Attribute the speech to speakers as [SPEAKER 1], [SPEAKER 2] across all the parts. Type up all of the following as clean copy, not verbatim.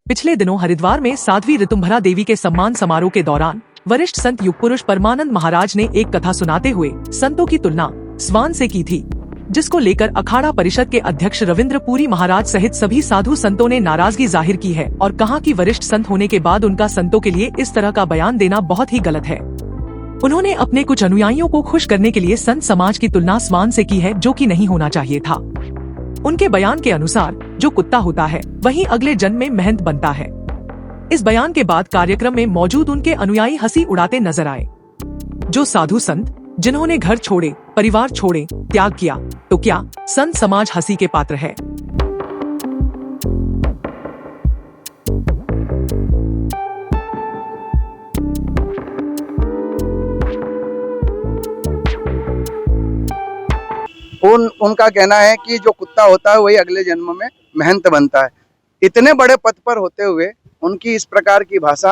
[SPEAKER 1] पिछले दिनों हरिद्वार में साध्वी ऋतुंभरा देवी के सम्मान समारोह के दौरान वरिष्ठ संत युग पुरुष परमानंद महाराज ने एक कथा सुनाते हुए संतों की तुलना स्वान से की थी, जिसको लेकर अखाड़ा परिषद के अध्यक्ष रविंद्र पुरी महाराज सहित सभी साधु संतों ने नाराजगी जाहिर की है और कहा कि वरिष्ठ संत होने के बाद उनका संतों के लिए इस तरह का बयान देना बहुत ही गलत है। उन्होंने अपने कुछ अनुयायियों को खुश करने के लिए संत समाज की तुलना स्वान से की है, जो कि नहीं होना चाहिए था। उनके बयान के अनुसार जो कुत्ता होता है वही अगले जन्म में मेहंत बनता है। इस बयान के बाद कार्यक्रम में मौजूद उनके अनुयायी हंसी उड़ाते नजर आए। जो साधु संत जिन्होंने घर छोड़े, परिवार छोड़े, त्याग किया, तो क्या संत समाज हंसी के पात्र है?
[SPEAKER 2] उनका कहना है कि जो कुत्ता होता है वही अगले जन्म में मेहंत बनता है। इतने बड़े पद पर होते हुए उनकी इस प्रकार की भाषा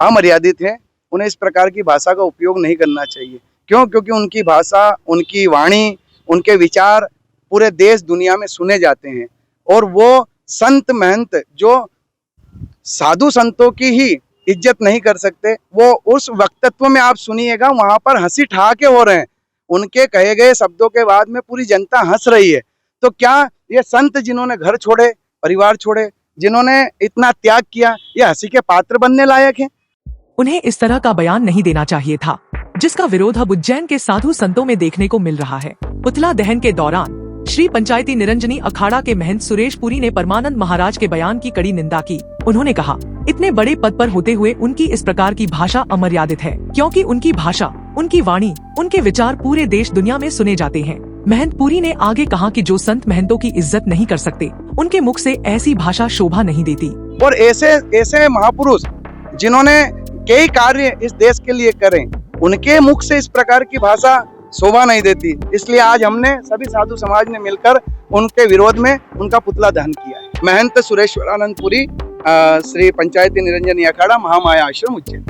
[SPEAKER 2] अमर्यादित है। उन्हें इस प्रकार की भाषा का उपयोग नहीं करना चाहिए। क्यों? क्योंकि उनकी भाषा, उनकी वाणी, उनके विचार पूरे देश दुनिया में सुने जाते हैं और वो संत महंत जो साधु संतों की ही इज्जत नहीं कर सकते, वो उस वक्तव्य में आप सुनिएगा वहां पर हंसी ठहाके हो रहे हैं। उनके कहे गए शब्दों के बाद में पूरी जनता हंस रही है। तो क्या ये संत जिन्होंने घर छोड़े, परिवार छोड़े, जिन्होंने इतना त्याग किया, ये हंसी के पात्र बनने लायक हैं?
[SPEAKER 1] उन्हें इस तरह का बयान नहीं देना चाहिए था, जिसका विरोध अब उज्जैन के साधु संतों में देखने को मिल रहा है। पुतला दहन के दौरान श्री पंचायती निरंजनी अखाड़ा के महंत सुरेश पुरी ने परमानंद महाराज के बयान की कड़ी निंदा की। उन्होंने कहा, इतने बड़े पद पर होते हुए उनकी इस प्रकार की भाषा अमर्यादित है, क्योंकि उनकी भाषा, उनकी वाणी, उनके विचार पूरे देश दुनिया में सुने जाते हैं। महंत पुरी ने आगे कहा कि जो संत महंतों की इज्जत नहीं कर सकते, उनके मुख से ऐसी भाषा शोभा नहीं देती।
[SPEAKER 2] और ऐसे महापुरुष जिन्होंने कई कार्य इस देश के लिए करें, उनके मुख से इस प्रकार की भाषा शोभा नहीं देती। इसलिए आज हमने सभी साधु समाज ने मिलकर उनके विरोध में उनका पुतला दहन किया है। महंत सुरेश्वरानंद पुरी, श्री पंचायती निरंजनी अखाड़ा, महामाया आश्रम, उज्जैन।